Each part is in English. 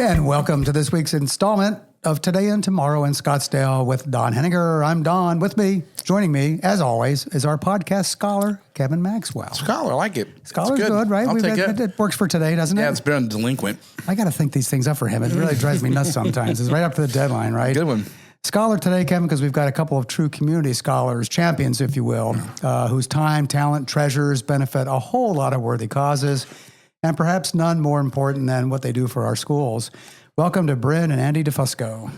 And welcome to this week's installment of Today and Tomorrow in Scottsdale with Don Henninger. I'm Don. Joining me, as always, is our podcast scholar, Kevin Maxwell. Scholar, I like it. Scholar's good, right? I'll take it. It works for today, doesn't it? Yeah, it's been delinquent. I got to think these things up for him. It really drives me nuts sometimes. It's right up to the deadline, right? Good one. Scholar today, Kevin, because we've got a couple of true community scholars, champions, if you will, whose time, talent, treasures benefit a whole lot of worthy causes, and perhaps none more important than what they do for our schools. Welcome to Bryn and Andy Defusco.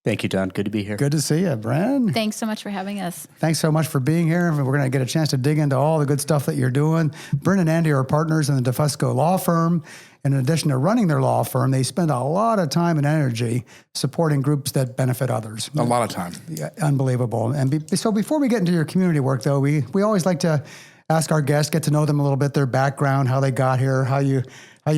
Thank you, Don. Good to be here. Good to see you, Bryn. Thanks so much for having us. Thanks so much for being here. We're going to get a chance to dig into all the good stuff that you're doing. Bryn and Andy are partners in the Defusco law firm. And in addition to running their law firm, they spend a lot of time and energy supporting groups that benefit others. A lot of time. Yeah, unbelievable. And so before we get into your community work, though, we always like to ask our guests, get to know them a little bit, their background, how they got here, how you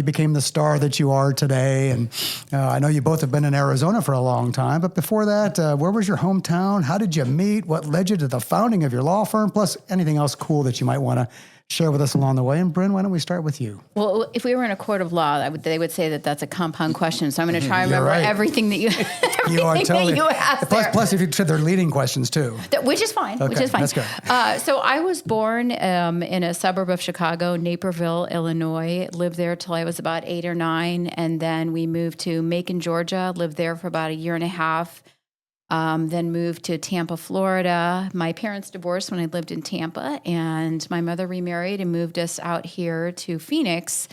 became the star that you are today. And I know you both have been in Arizona for a long time, but before that, where was your hometown? How did you meet? What led you to the founding of your law firm? Plus anything else cool that you might want to share with us along the way. And Bryn, why don't we start with you? Well, if we were in a court of law, they would say that that's a compound question. So I'm going to try and remember everything that you asked. Plus, if you said they're leading questions too, which is fine. Okay, which is fine. That's good. So I was born in a suburb of Chicago, Naperville, Illinois. Lived there till I was about 8 or 9, and then we moved to Macon, Georgia. Lived there for about a year and a half. Then moved to Tampa, Florida. My parents divorced when I lived in Tampa, and my mother remarried and moved us out here to Phoenix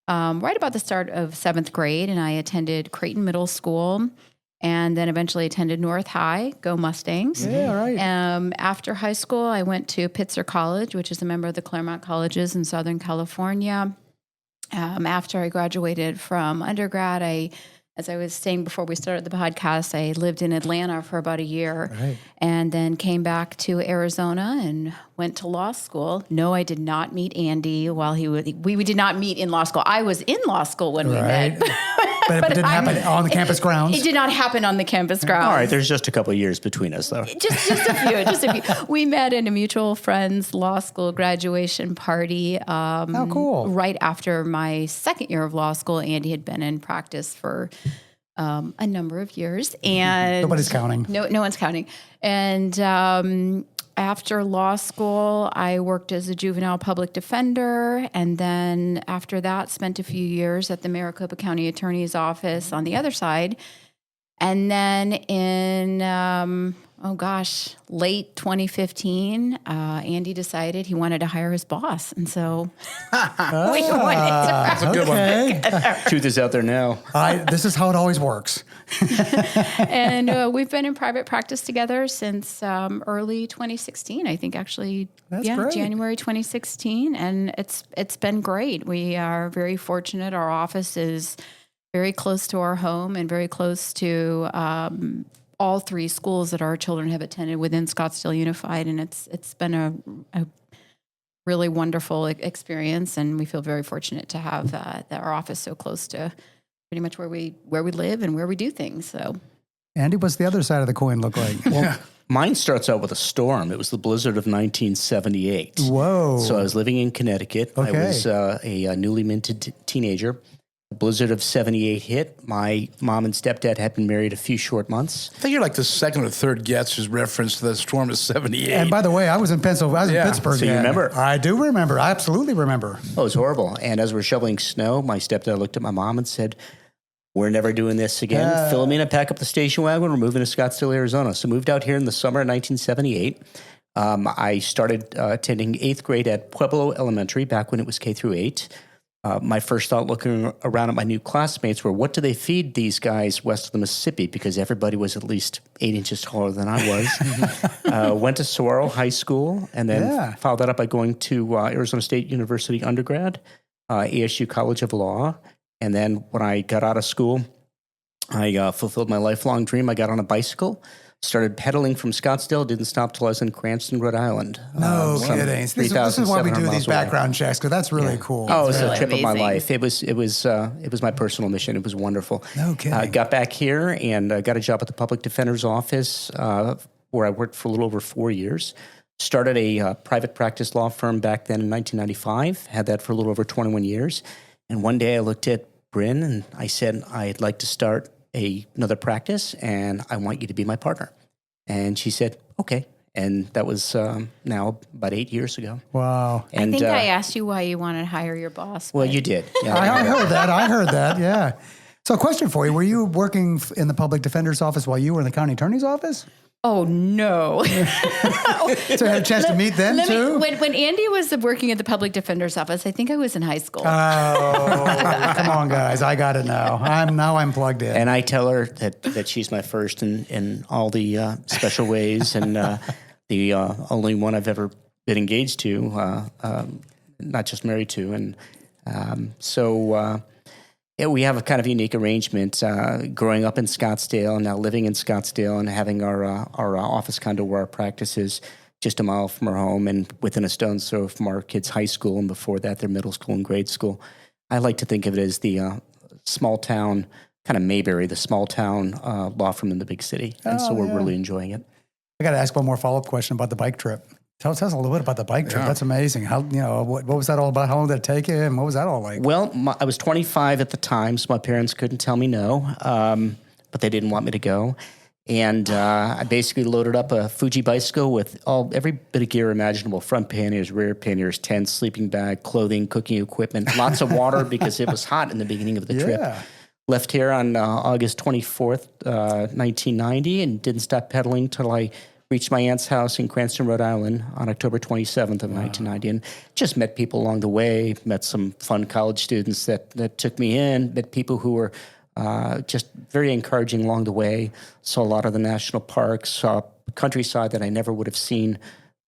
right about the start of 7th grade, and I attended Creighton Middle School and then eventually attended North High. Go Mustangs. Yeah, right. After high school, I went to Pitzer College, which is a member of the Claremont Colleges in Southern California. After I graduated from undergrad, as I was saying before we started the podcast, I lived in Atlanta for about a year and then came back to Arizona and went to law school. No, I did not meet Andy we did not meet in law school. I was in law school when we met. But it didn't happen on the campus grounds. It did not happen on the campus grounds. All right, there's just a couple of years between us, though. Just a few. We met in a mutual friend's law school graduation party. How cool. Right after my second year of law school. Andy had been in practice for a number of years. And nobody's counting. No one's counting. And after law school, I worked as a juvenile public defender, and then after that, spent a few years at the Maricopa County Attorney's Office on the other side. And then in, late 2015, Andy decided he wanted to hire his boss. And so we wanted to. That's a good one. Truth is out there now. This is how it always works. And we've been in private practice together since early 2016, I think, actually. That's great. January 2016. And it's been great. We are very fortunate. Our office is very close to our home and very close to all 3 schools that our children have attended within Scottsdale Unified. And it's been a really wonderful experience. And we feel very fortunate to have our office so close to pretty much where we live and where we do things. So, Andy, what's the other side of the coin look like? Well, mine starts out with a storm. It was the blizzard of 1978. Whoa. So I was living in Connecticut. Okay. I was a newly minted teenager. The blizzard of 78 hit. My mom and stepdad had been married a few short months. I think you're like the second or third guest who's referenced to the storm of 78. And by the way, I was in Pennsylvania. I was in Pittsburgh. So you remember? I do remember. I absolutely remember. Oh, it was horrible. And as we're shoveling snow, my stepdad looked at my mom and said, "We're never doing this again. Fill me in and pack up the station wagon. We're moving to Scottsdale, Arizona." So moved out here in the summer of 1978. I started attending 8th grade at Pueblo Elementary back when it was K through 8. My first thought looking around at my new classmates were, what do they feed these guys west of the Mississippi? Because everybody was at least 8 inches taller than I was. Went to Saguaro High School and then followed that up by going to Arizona State University undergrad, ASU College of Law. And then when I got out of school, I fulfilled my lifelong dream. I got on a bicycle, started pedaling from Scottsdale, didn't stop till I was in Cranston, Rhode Island. No kidding. This is why we do these background checks, because that's really cool. Oh, it was really a trip amazing. of my life. It was my personal mission. It was wonderful. No kidding. Got back here and got a job at the public defender's office where I worked for a little over 4 years. Started a private practice law firm back then in 1995. Had that for a little over 21 years. And one day I looked at Bryn, and I said, I'd like to start another practice, and I want you to be my partner. And she said, okay. And that was now about 8 years ago. Wow. And, I think I asked you why you wanted to hire your boss. well, but- you did. Yeah. I heard that. Yeah. So, question for you: were you working in the public defender's office while you were in the county attorney's office? Oh, no. So you had a chance to meet them too? When Andy was working at the public defender's office, I think I was in high school. Oh, come on, guys! I got it now. I'm plugged in. And I tell her that she's my first in all the special ways, and the only one I've ever been engaged to, not just married to. And so we have a kind of unique arrangement. Growing up in Scottsdale, and now living in Scottsdale, and having our office condo where our practice is just a mile from our home, and within a stone's throw from our kids' high school, and before that, their middle school and grade school. I like to think of it as the small town, kind of Mayberry, the small town law firm in the big city. And so we're really enjoying it. I got to ask one more follow-up question about the bike trip. Tell us a little bit about the bike trip. That's amazing. How what was that all about? How long did it take you? And what was that all like? Well, I was 25 at the time, so my parents couldn't tell me no, but they didn't want me to go. And I basically loaded up a Fuji bicycle with every bit of gear imaginable: front panniers, rear panniers, tent, sleeping bag, clothing, cooking equipment, lots of water because it was hot in the beginning of the trip. Left here on August 24th, 1990, and didn't stop pedaling till I reached my aunt's house in Cranston, Rhode Island on October 27th of 1990, and just met people along the way, met some fun college students that took me in, met people who were just very encouraging along the way, saw a lot of the national parks, saw countryside that I never would have seen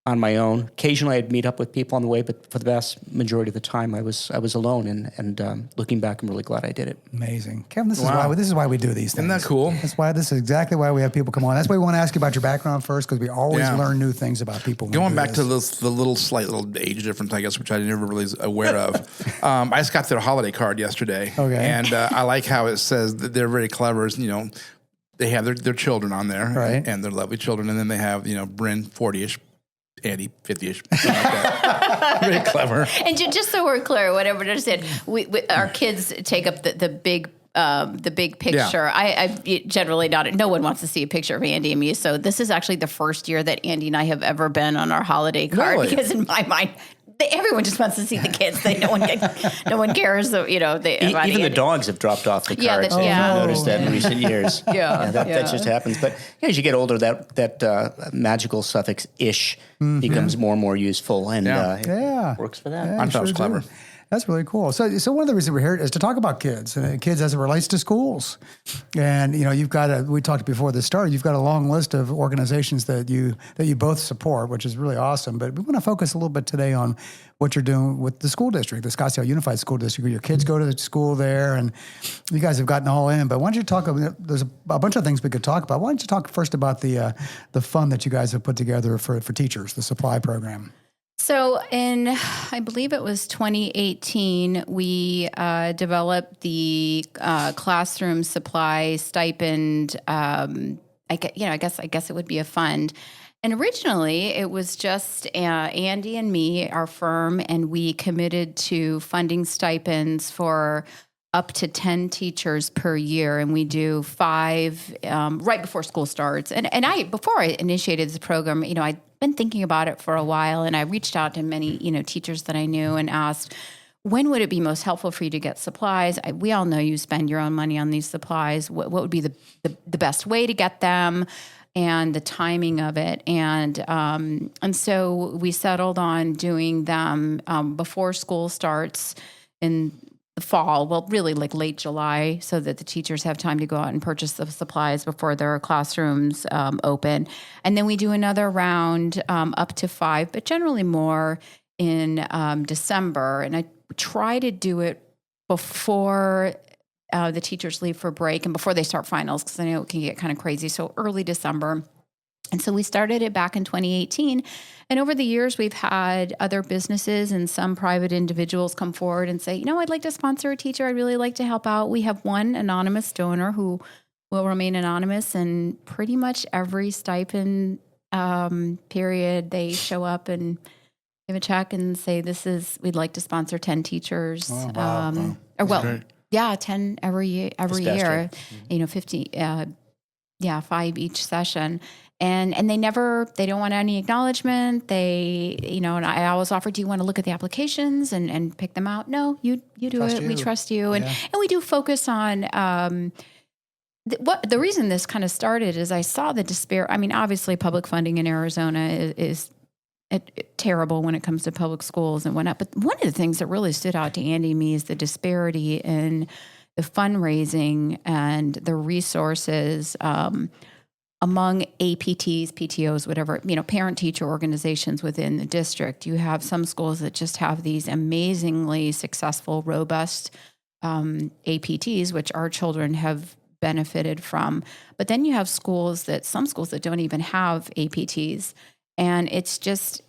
on my own. Occasionally I'd meet up with people on the way, but for the vast majority of the time I was alone, and looking back, I'm really glad I did it. Amazing. Kevin, this is why we do these things. Isn't that cool? This is exactly why we have people come on. That's why we want to ask you about your background first, because we always learn new things about people. Going back to the slight little age difference, I guess, which I never really was aware of. I just got their holiday card yesterday. Okay. And I like how it says that they're very clever. They have their children on there. Right. And they're lovely children. And then they have, Bryn, 40-ish. Andy, 50-ish. Something like that. Very clever. And just so we're clear, whatever it is, we our kids take up the big picture. Yeah. I generally not. No one wants to see a picture of Andy and me. So this is actually the first year that Andy and I have ever been on our holiday card. Really? Because in my mind, everyone just wants to see the kids. No one cares. Even the dogs have dropped off the Yeah, cards. yeah. I've noticed that in recent years. That just happens. But as you get older, that magical suffix "ish" becomes more and more useful, and it works for that. I thought it was clever. That's really cool. So one of the reasons we're here is to talk about kids and kids as it relates to schools. And we talked before this started. You've got a long list of organizations that you both support, which is really awesome. But we want to focus a little bit today on what you're doing with the school district, the Scottsdale Unified School District. Your kids go to the school there, and you guys have gotten all in. But why don't you talk? There's a bunch of things we could talk about. Why don't you talk first about the fund that you guys have put together for teachers, the supply program? So in, I believe it was 2018, we developed the classroom supply stipend. I guess it would be a fund. And originally, it was just Andy and me, our firm, and we committed to funding stipends for up to 10 teachers per year, and we do 5 right before school starts. And before I initiated this program, I'd been thinking about it for a while, and I reached out to many, teachers that I knew and asked, when would it be most helpful for you to get supplies? We all know you spend your own money on these supplies. What would be the best way to get them, and the timing of it? And so we settled on doing them before school starts in the fall, well, really like late July, so that the teachers have time to go out and purchase the supplies before their classrooms open. And then we do another round up to 5, but generally more in December. And I try to do it before the teachers leave for break and before they start finals, because I know it can get kind of crazy. So early December. And so we started it back in 2018. And over the years, we've had other businesses and some private individuals come forward and say, I'd like to sponsor a teacher. I'd really like to help out. We have one anonymous donor who will remain anonymous. And pretty much every stipend period, they show up and give a check and say, we'd like to sponsor 10 teachers. Oh, wow. Yeah, 10 every year. This past year. 50. 5 each session. And they don't want any acknowledgement. And I always offer, do you want to look at the applications and pick them out? No, you do Trust it. you. We trust you. And we do focus on, the reason this kind of started is I saw the despair. I mean, obviously public funding in Arizona is terrible when it comes to public schools and whatnot. But one of the things that really stood out to Andy and me is the disparity in the fundraising and the resources among APTs, PTOs, whatever, parent-teacher organizations within the district. You have some schools that just have these amazingly successful, robust APTs, which our children have benefited from. But then you have some schools that don't even have APTs. And it's just,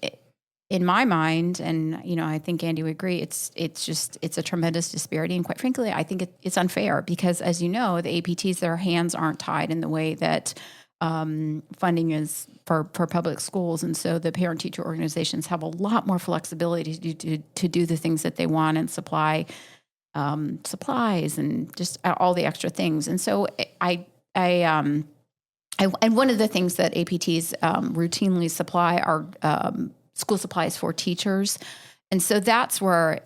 in my mind, and I think Andy would agree, it's a tremendous disparity. And quite frankly, I think it's unfair because, as you know, the APTs, their hands aren't tied in the way that funding is for public schools. And so the parent-teacher organizations have a lot more flexibility to do the things that they want and supply supplies and just all the extra things. And so and one of the things that APTs routinely supply are school supplies for teachers. And so that's where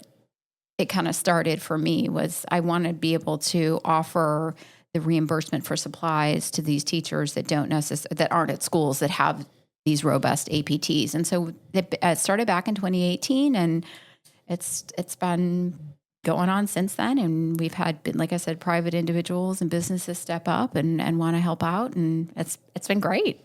it kind of started for me, was I want to be able to offer the reimbursement for supplies to these teachers that that aren't at schools that have these robust APTs. And so it started back in 2018, and it's been going on since then. And we've had, like I said, private individuals and businesses step up and want to help out. And it's been great.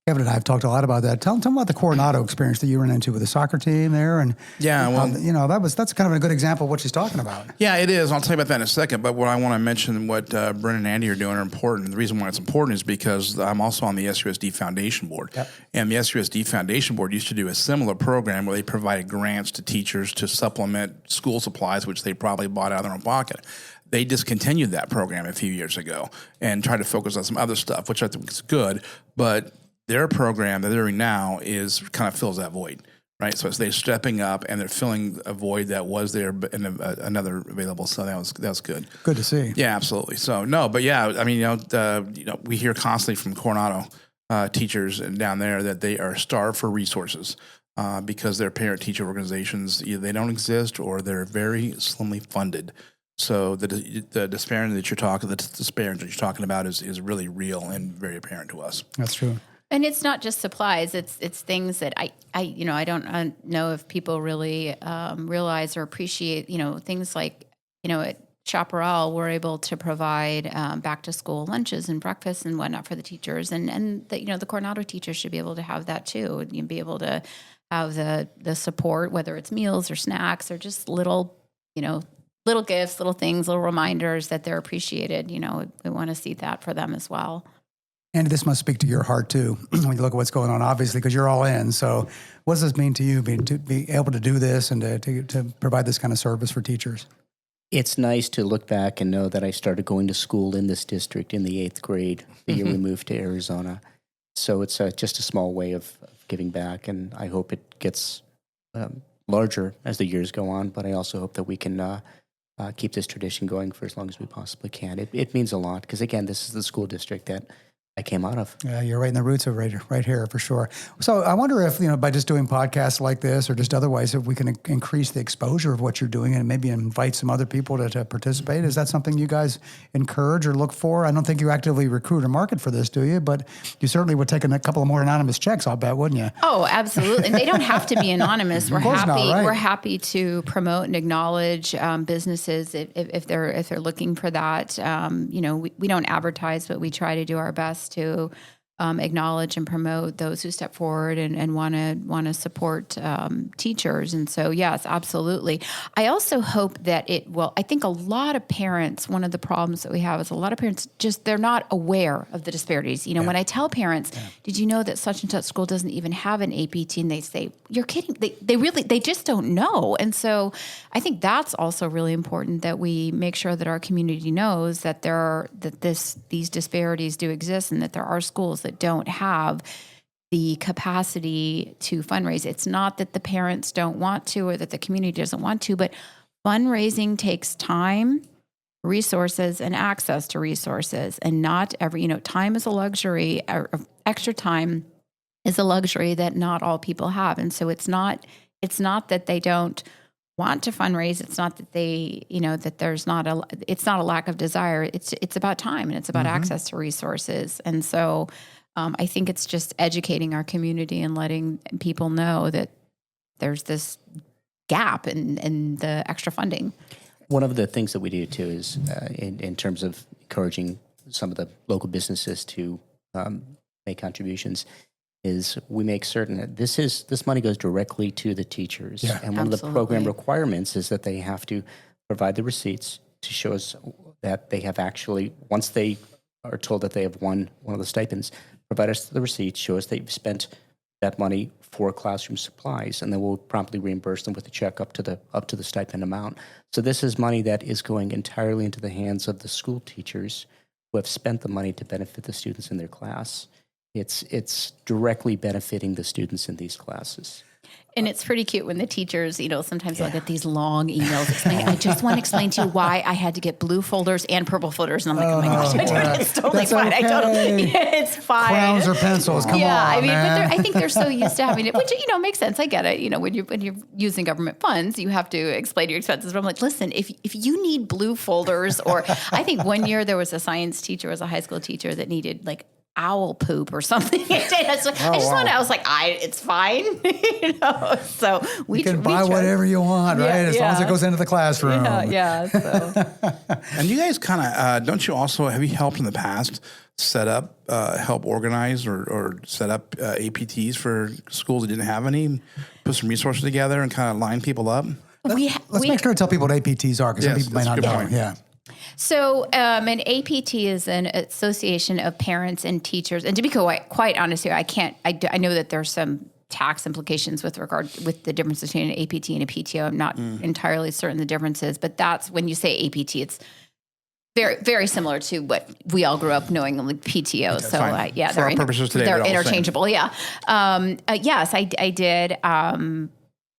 Kevin and I have talked a lot about that. Tell them about the Coronado experience that you ran into with the soccer team there. And that's kind of a good example of what she's talking about. Yeah, it is. I'll tell you about that in a second. But what I want to mention, what Bryn and Andy are doing are important. The reason why it's important is because I'm also on the SUSD Foundation Board. Yep. And the SUSD Foundation Board used to do a similar program where they provided grants to teachers to supplement school supplies, which they probably bought out of their own pocket. They discontinued that program a few years ago and tried to focus on some other stuff, which I think is good. But their program that they're doing now kind of fills that void, right? So they're stepping up and they're filling a void that was there and another available. So that was good. Good to see. Yeah, absolutely. So we hear constantly from Coronado teachers down there that they are starved for resources because their parent-teacher organizations, either they don't exist or they're very slimly funded. So the disparity that you're talking about is really real and very apparent to us. That's true. And it's not just supplies; it's things that I don't know if people really realize or appreciate. Things like at Chaparral, we're able to provide back to school lunches and breakfasts and whatnot for the teachers, and the Coronado teachers should be able to have that too. You'd be able to have the support, whether it's meals or snacks or just little gifts, little things, little reminders that they're appreciated. We want to see that for them as well. And this must speak to your heart, too, when you look at what's going on, obviously, because you're all in. So what does this mean to you, to be able to do this and to provide this kind of service for teachers? It's nice to look back and know that I started going to school in this district in the 8th grade, the year we moved to Arizona. So it's just a small way of giving back, and I hope it gets larger as the years go on, but I also hope that we can keep this tradition going for as long as we possibly can. It means a lot, because, again, this is the school district that I came out of. Yeah, you're right in the roots of right here for sure. So I wonder if, by just doing podcasts like this or just otherwise, if we can increase the exposure of what you're doing and maybe invite some other people to participate. Is that something you guys encourage or look for? I don't think you actively recruit or market for this, do you? But you certainly would take a couple of more anonymous checks, I'll bet, wouldn't you? Oh, absolutely. And they don't have to be anonymous. We're happy. Not, right? We're happy to promote and acknowledge businesses if they're looking for that. We don't advertise, but we try to do our best to acknowledge and promote those who step forward and want to support teachers. And so, yes, absolutely. I also hope that I think a lot of parents, one of the problems that we have is a lot of parents they're not aware of the disparities. When I tell parents, did you know that such and such school doesn't even have an APT? And they say, you're kidding. They just don't know. And so I think that's also really important that we make sure that our community knows that these disparities do exist and that there are schools that don't have the capacity to fundraise. It's not that the parents don't want to or that the community doesn't want to, but fundraising takes time resources and access to resources. And not every, time is a luxury, or extra time is a luxury that not all people have. And so it's not that they don't want to fundraise. It's not that they, that it's not a lack of desire. It's about time, and it's about access to resources. And so I think it's just educating our community and letting people know that there's this gap in the extra funding. One of the things that we do too is in terms of encouraging some of the local businesses to make contributions is we make certain that this money goes directly to the teachers. Yeah. And one of the program requirements is that they have to provide the receipts to show us that they have actually, once they are told that they have won one of the stipends, provide us the receipts, show us they've spent that money for classroom supplies, and then we'll promptly reimburse them with a check up to the stipend amount. So this is money that is going entirely into the hands of the school teachers who have spent the money to benefit the students in their class. It's directly benefiting the students in these classes. And it's pretty cute when the teachers, sometimes I'll get these long emails explaining, I just want to explain to you why I had to get blue folders and purple folders. And I'm like, oh my gosh, it's totally That's fine. okay. It's fine. Crowns or pencils, come on, I mean, man. but I think they're so used to having it, which, makes sense. I get it. When you're using government funds, you have to explain your expenses. But I'm like, listen, if you need blue folders, or I think one year there was a science teacher, was a high school teacher that needed like owl poop or something. I was like, it's fine. So we can buy whatever you want, right? As long as it goes into the classroom. And you guys kind of, don't you also, have you helped in the past set up, help organize or set up APTs for schools that didn't have any, put some resources together and kind of line people up? Let's make sure to tell people what APTs are, because some people may not know. Point. Yeah. So an APT is an association of parents and teachers. And to be quite honest here, I know that there's some tax implications with the difference between an APT and a PTO. I'm not entirely certain the differences, but that's when you say APT, it's very, very similar to what we all grew up knowing, like PTO. Okay, so for our purposes today, they're interchangeable. Yeah. Yes, I did.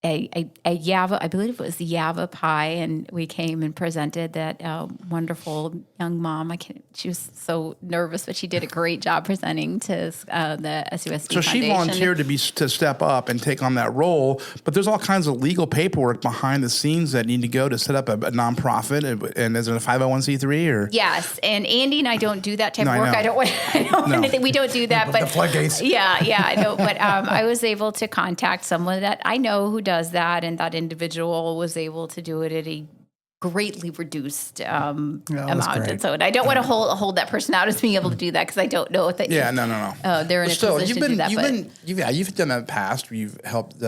A Yava, I believe it was the Yava pie, and we came and presented that wonderful young mom. She was so nervous, but she did a great job presenting to the SUSD So Foundation. she volunteered to step up and take on that role, but there's all kinds of legal paperwork behind the scenes that need to go to set up a nonprofit. And is it a 501c3 or? Yes, and Andy and I don't do that type of I work. know. I don't anything. We don't do that. But the floodgates. Yeah, I know. But I was able to contact someone that I know who does that, and that individual was able to do it at a greatly reduced amount. Great. And so, and I don't want to hold that person out as being able to do that, because I don't know if they. Yeah, no. They're in a position to do that. You've done that in the past. You've helped,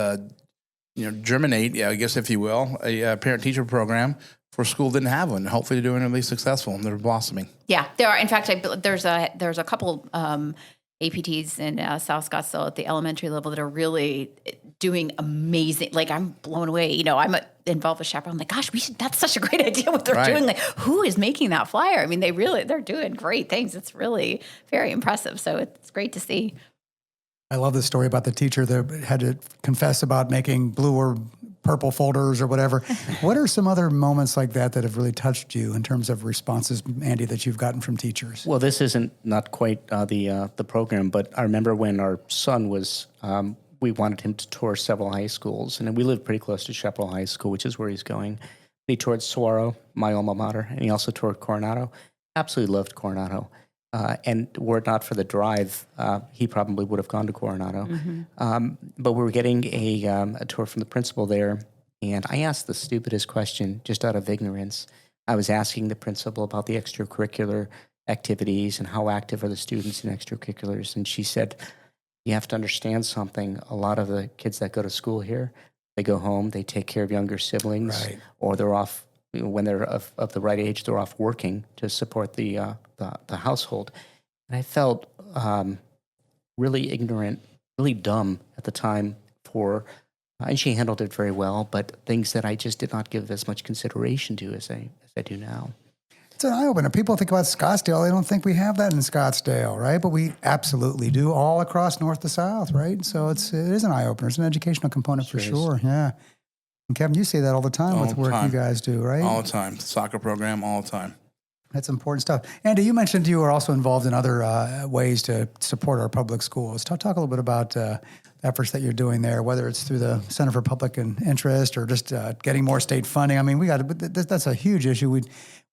germinate, I guess, if you will, a parent-teacher program for a school that didn't have one. Hopefully, they're doing at least successful and they're blossoming. Yeah, there are. In fact, there's a couple APTs in South Scottsdale at the elementary level that are really doing amazing. Like, I'm blown away. I'm involved with Chaparral. I'm like, gosh, that's such a great idea what they're doing. Like, who is making that flyer? I mean, they're doing great things. It's really very impressive. So it's great to see. I love the story about the teacher that had to confess about making blue or purple folders or whatever. What are some other moments like that have really touched you in terms of responses, Andy, that you've gotten from teachers? Well, this isn't not quite the program, but I remember when our son was, we wanted him to tour several high schools, and we live pretty close to Chaparral High School, which is where he's going. He toured Saguaro, my alma mater, and he also toured Coronado. Absolutely loved Coronado. And were it not for the drive, he probably would have gone to Coronado. Mm-hmm. But we were getting a tour from the principal there, and I asked the stupidest question just out of ignorance. I was asking the principal about the extracurricular activities and how active are the students in extracurriculars. And she said, you have to understand something. A lot of the kids that go to school here, they go home, they take care of younger siblings, or they're off. When they're of the right age, they're off working to support the household. And I felt really ignorant, really dumb at the time and she handled it very well, but things that I just did not give as much consideration to as I do now. It's an eye-opener. People think about Scottsdale. They don't think we have that in Scottsdale, right? But we absolutely do all across north to south, right? So it is an eye-opener. It's an educational component for sure, yeah. And Kevin, you say that all the time with the work you guys do, right? All the time. Soccer program, all the time. That's important stuff. Andy, you mentioned you are also involved in other ways to support our public schools. Talk a little bit about efforts that you're doing there, whether it's through the Center for Public Interest or just getting more state funding. I mean, that's a huge issue.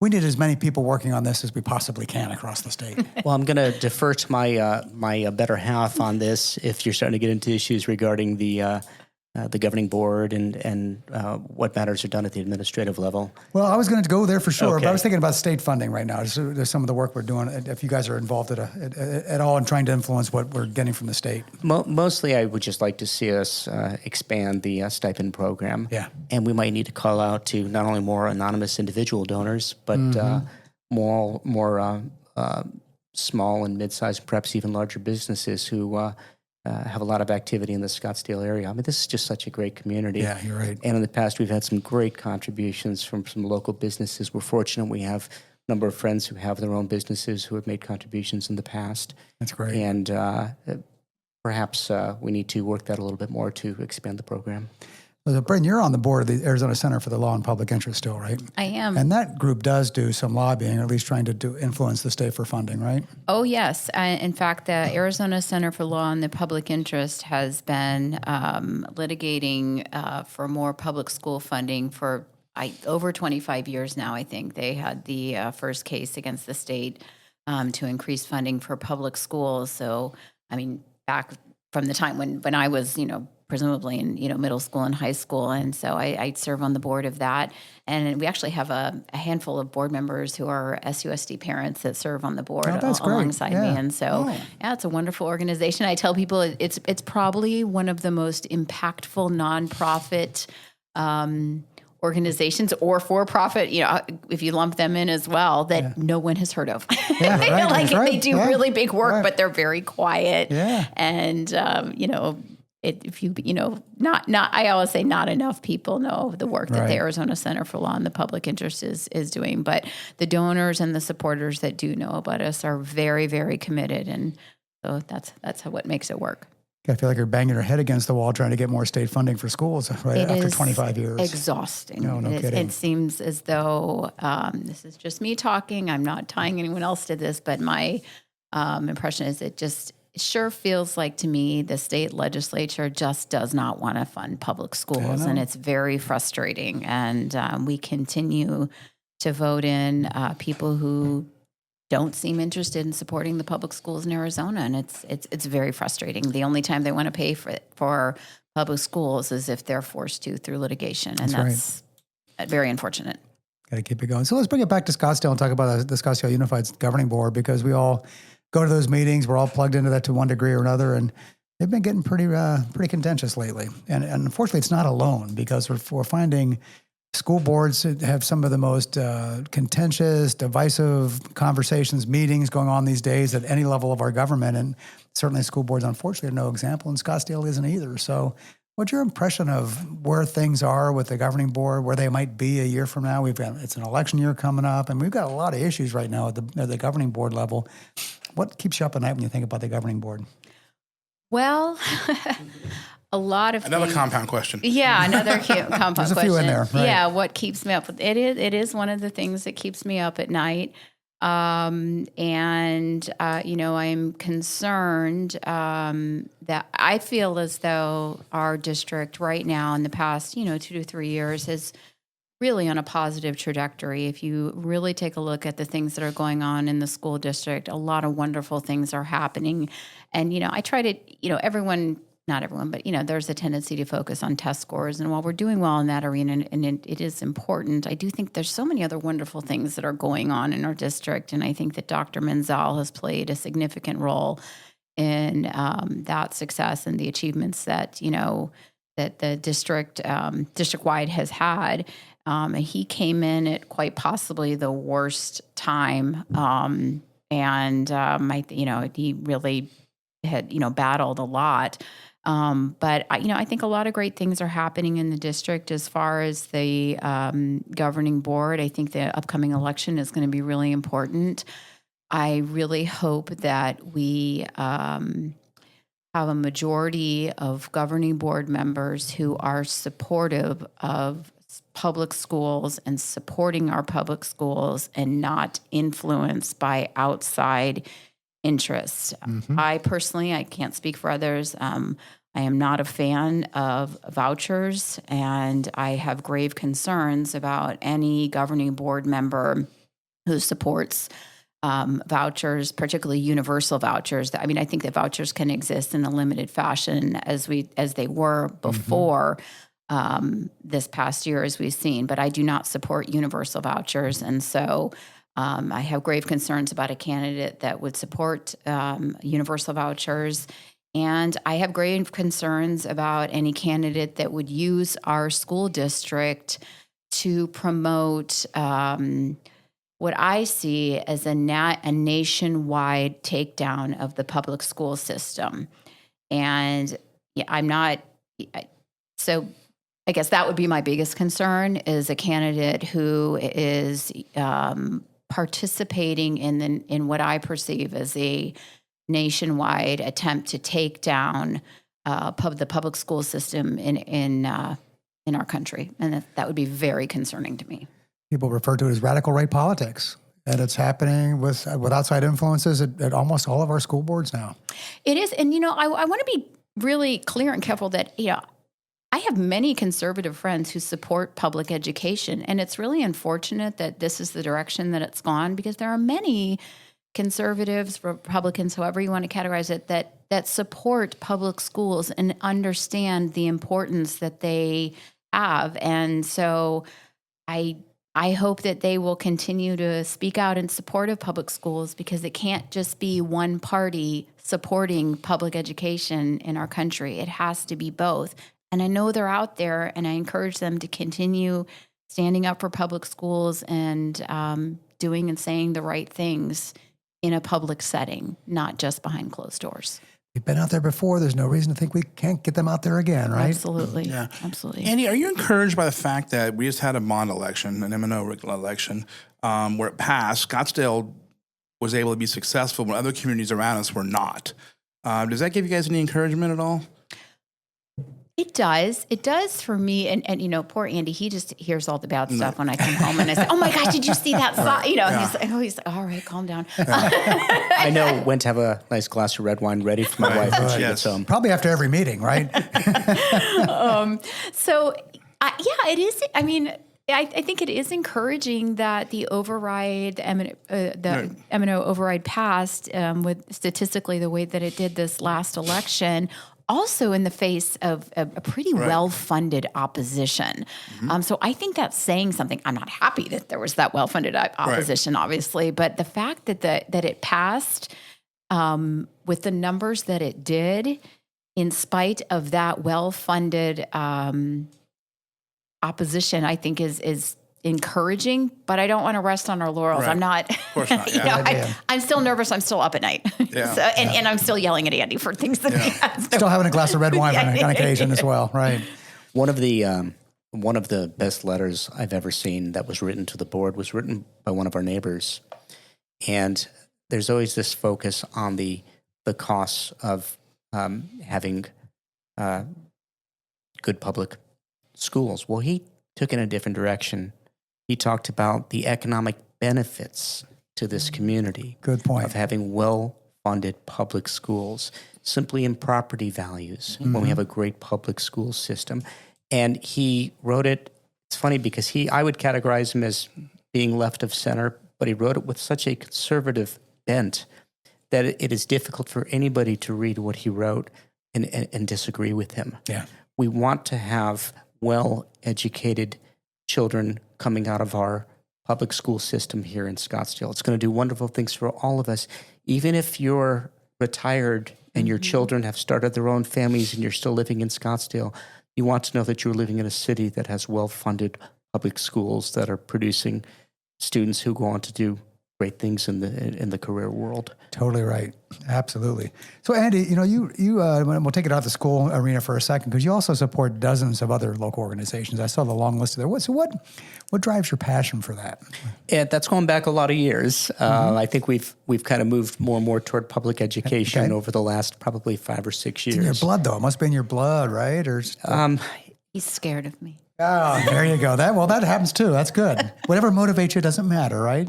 We need as many people working on this as we possibly can across the state. Well, I'm going to defer to my better half on this. If you're starting to get into issues regarding the governing board and what matters are done at the administrative level. Well, I was going to go there for sure, Okay. but I was thinking about state funding right now. There's some of the work we're doing. If you guys are involved at all in trying to influence what we're getting from the state. Mostly, I would just like to see us expand the stipend program. Yeah. And we might need to call out to not only more anonymous individual donors, but more small and mid-sized, perhaps even larger businesses who have a lot of activity in the Scottsdale area. I mean, this is just such a great community. Yeah, you're right. And in the past, we've had some great contributions from some local businesses. We're fortunate we have a number of friends who have their own businesses who have made contributions in the past. That's great. And perhaps we need to work that a little bit more to expand the program. So, Bryn, you're on the board of the Arizona Center for the Law and Public Interest still, right? I am. And that group does do some lobbying, or at least trying to influence the state for funding, right? Oh, yes. In fact, the Arizona Center for Law and the Public Interest has been litigating for more public school funding for over 25 years now, I think. They had the first case against the state to increase funding for public schools. So, I mean, back from the time when I was, presumably in middle school and high school, and so I serve on the board of that. And we actually have a handful of board members who are SUSD parents that serve on the board alongside me. And so, it's a wonderful organization. I tell people it's probably one of the most impactful nonprofit organizations or for-profit, if you lump them in as well, that no one has heard of. Yeah, right, They do really big work, but they're very quiet. Yeah. And I always say not enough people know the work that the Arizona Center for Law and the Public Interest is doing. But the donors and the supporters that do know about us are very, very committed, and so that's what makes it work. I feel like you're banging your head against the wall trying to get more state funding for schools after 25 years. Exhausting. No kidding. It seems as though this is just me talking. I'm not tying anyone else to this, but my impression is it just sure feels like to me the state legislature just does not want to fund public schools, and it's very frustrating. And we continue to vote in people who don't seem interested in supporting the public schools in Arizona, and it's very frustrating. The only time they want to pay for public schools is if they're forced to through litigation, and that's very unfortunate. Got to keep it going. So let's bring it back to Scottsdale and talk about the Scottsdale Unified Governing Board, because we all go to those meetings. We're all plugged into that to one degree or another, and they've been getting pretty contentious lately. And unfortunately, it's not alone, because we're finding school boards have some of the most contentious, divisive conversations, meetings going on these days at any level of our government. And certainly school boards, unfortunately, are no example, and Scottsdale isn't either. So what's your impression of where things are with the governing board, where they might be a year from now? It's an election year coming up, and we've got a lot of issues right now at the governing board level. What keeps you up at night when you think about the governing board? Well, a lot of another things. compound question. Yeah, another compound There's question. a few in there. Right. Yeah, what keeps me up? It is one of the things that keeps me up at night. I'm concerned that I feel as though our district right now in the past, 2 to 3 years is really on a positive trajectory. If you really take a look at the things that are going on in the school district, a lot of wonderful things are happening. And, I try to, not everyone, but, there's a tendency to focus on test scores. And while we're doing well in that arena, and it is important, I do think there's so many other wonderful things that are going on in our district. And I think that Dr. Menzel has played a significant role in that success and the achievements that, that the district-wide has had. And he came in at quite possibly the worst time. He really had, battled a lot. But I think a lot of great things are happening in the district as far as the governing board. I think the upcoming election is going to be really important. I really hope that we have a majority of governing board members who are supportive of public schools and supporting our public schools and not influenced by outside interests. I personally, I can't speak for others. I am not a fan of vouchers, and I have grave concerns about any governing board member who supports vouchers, particularly universal vouchers. I mean, I think that vouchers can exist in a limited fashion as they were before this past year, as we've seen. But I do not support universal vouchers, and so I have grave concerns about a candidate that would support universal vouchers. And I have grave concerns about any candidate that would use our school district to promote what I see as a nationwide takedown of the public school system. And I'm not, so I guess that would be my biggest concern, is a candidate who is participating in what I perceive as a nationwide attempt to take down the public school system in our country, and that would be very concerning to me. People refer to it as radical right politics, and it's happening with outside influences at almost all of our school boards now. It is, and I want to be really clear and careful that I have many conservative friends who support public education, and it's really unfortunate that this is the direction that it's gone, because there are many conservatives, Republicans, however you want to categorize it, that support public schools and understand the importance that they have. And so I hope that they will continue to speak out in support of public schools, because it can't just be one party supporting public education in our country. It has to be both. And I know they're out there, and I encourage them to continue standing up for public schools and doing and saying the right things in a public setting, not just behind closed doors. We've been out there before. There's no reason to think we can't get them out there again, right? Absolutely. Yeah. Absolutely. Andy, are you encouraged by the fact that we just had a bond election, an M&O election, where it passed? Scottsdale was able to be successful when other communities around us were not. Does that give you guys any encouragement at all? It does. It does for me. And poor Andy, he just hears all the bad stuff when I come home, and I say, "Oh my gosh, did you see that?" He's like, "All right, calm down." I know when to have a nice glass of red wine ready for my wife when she gets home. Probably after every meeting, right? It is. I mean, I think it is encouraging that the override, the M&O override passed with statistically the way that it did this last election. Also in the face of a pretty well-funded opposition. So I think that's saying something. I'm not happy that there was that well-funded opposition, obviously, but the fact that it passed with the numbers that it did, in spite of that well-funded opposition, I think is encouraging, but I don't want to rest on our laurels. Right. I'm not. Of course not. Yeah. I'm still nervous. I'm still up at night. Yeah. And I'm still yelling at Andy for things that he has. Still having a glass of red wine on occasion as well, right? One of the best letters I've ever seen that was written to the board was written by one of our neighbors, and there's always this focus on the costs of having good public schools. Well, he took in a different direction. He talked about the economic benefits to this community. Good point. Of having well-funded public schools, simply in property values, when we have a great public school system. And he wrote it, it's funny because I would categorize him as being left of center, but he wrote it with such a conservative bent that it is difficult for anybody to read what he wrote and disagree with him. Yeah. We want to have well-educated children coming out of our public school system here in Scottsdale. It's going to do wonderful things for all of us. Even if you're retired and your children have started their own families and you're still living in Scottsdale, you want to know that you're living in a city that has well-funded public schools that are producing students who go on to do great things in the career world. Totally right. Absolutely. So, Andy, you we'll take it out of the school arena for a second, because you also support dozens of other local organizations. I saw the long list there. So what drives your passion for that? Yeah, that's going back a lot of years. I think we've kind of moved more and more toward public education over the last probably 5 or 6 years. It's in your blood, though. It must be in your blood, right? Or he's scared of me. Oh, there you go. That happens too. That's good. Whatever motivates you doesn't matter, right?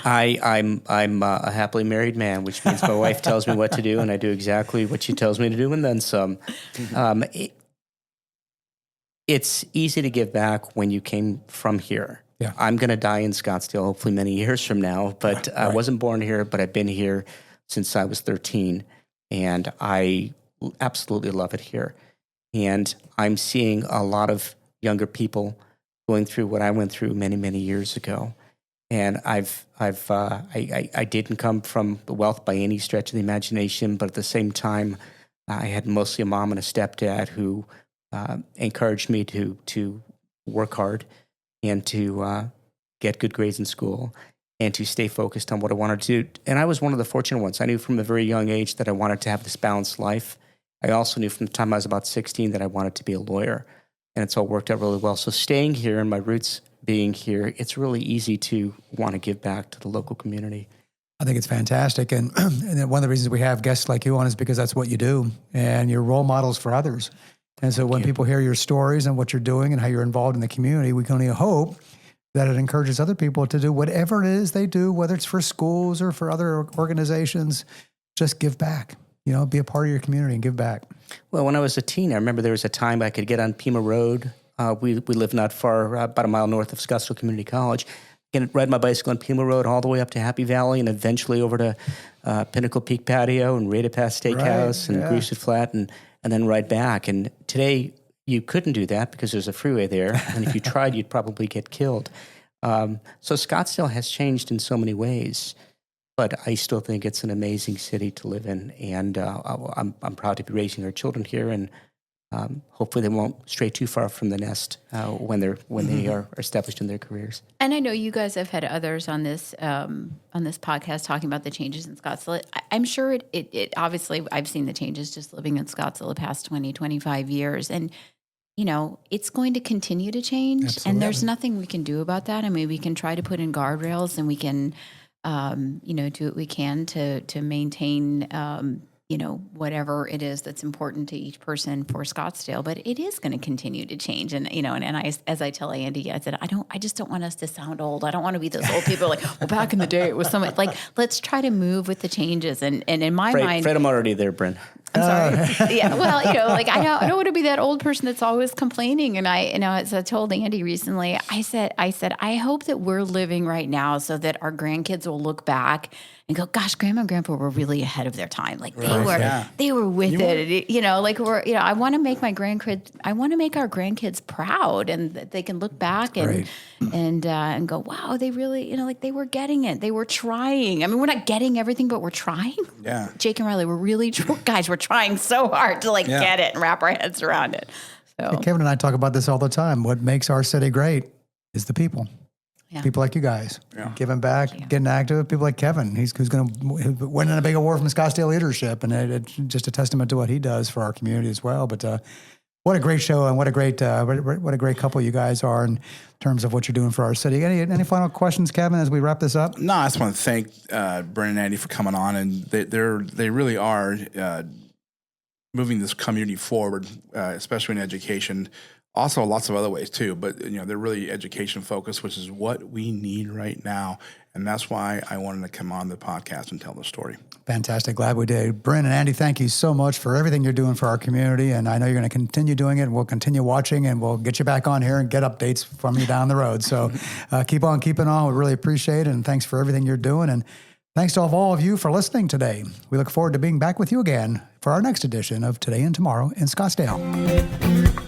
I'm a happily married man, which means my wife tells me what to do, and I do exactly what she tells me to do, and then some. It's easy to give back when you came from here. Yeah. I'm going to die in Scottsdale, hopefully many years from now, but I wasn't born here, but I've been here since I was 13, and I absolutely love it here. And I'm seeing a lot of younger people going through what I went through many, many years ago. And I didn't come from the wealth by any stretch of the imagination, but at the same time, I had mostly a mom and a stepdad who encouraged me to work hard and to get good grades in school and to stay focused on what I wanted to do. And I was one of the fortunate ones. I knew from a very young age that I wanted to have this balanced life. I also knew from the time I was about 16 that I wanted to be a lawyer, and it's all worked out really well. So staying here and my roots being here, it's really easy to want to give back to the local community. I think it's fantastic. And one of the reasons we have guests like you on is because that's what you do, and you're role models for others. And so when people hear your stories and what you're doing and how you're involved in the community, we can only hope that it encourages other people to do whatever it is they do, whether it's for schools or for other organizations. Just give back, be a part of your community and give back. Well, when I was a teen, I remember there was a time I could get on Pima Road. We live not far, about a mile north of Scottsdale Community College. And ride my bicycle on Pima Road all the way up to Happy Valley and eventually over to Pinnacle Peak Patio and Rita Pass Steakhouse and Gruesett Flat and then ride back. And today you couldn't do that because there's a freeway there. And if you tried, you'd probably get killed. So Scottsdale has changed in so many ways, but I still think it's an amazing city to live in. And I'm proud to be raising our children here, and hopefully they won't stray too far from the nest when they are established in their careers. And I know you guys have had others on this podcast talking about the changes in Scottsdale. I'm sure it obviously I've seen the changes just living in Scottsdale the past 20, 25 years, and it's going to continue to change. Absolutely. And there's nothing we can do about that. I mean, we can try to put in guardrails, and we can do what we can to maintain whatever it is that's important to each person for Scottsdale, but it is going to continue to change. And, and I, as I tell Andy, I said, I just don't want us to sound old. I don't want to be those old people like, well, back in the day it was so much. Like, let's try to move with the changes. And in my mind, Fred, I'm already there, Bryn. I'm sorry. Yeah. Well, I don't want to be that old person that's always complaining. And as I told Andy recently, I said, I hope that we're living right now so that our grandkids will look back and go, gosh, Grandma and Grandpa were really ahead of their time. Like they were with it. I want to make our grandkids proud, and that they can look back and go, wow, they really, they were getting it. They were trying. I mean, we're not getting everything, but we're trying. Yeah. Jake and Riley, we're trying so hard to get it and wrap our heads around it. So Hey, Kevin and I talk about this all the time. What makes our city great is the people. Yeah. People like you guys, giving back, getting active. People like Kevin, who's going to win a big award from Scottsdale Leadership, and it's just a testament to what he does for our community as well. But what a great show, and what a great couple you guys are in terms of what you're doing for our city. Any final questions, Kevin, as we wrap this up? No, I just want to thank Bryn and Andy for coming on, and they really are moving this community forward, especially in education. Also, lots of other ways too, but they're really education focused, which is what we need right now, and that's why I wanted to come on the podcast and tell the story. Fantastic, glad we did. Bryn and Andy, thank you so much for everything you're doing for our community, and I know you're going to continue doing it, and we'll continue watching, and we'll get you back on here and get updates from you down the road. So keep on keeping on. We really appreciate it, and thanks for everything you're doing, and thanks to all of you for listening today. We look forward to being back with you again for our next edition of Today and Tomorrow in Scottsdale.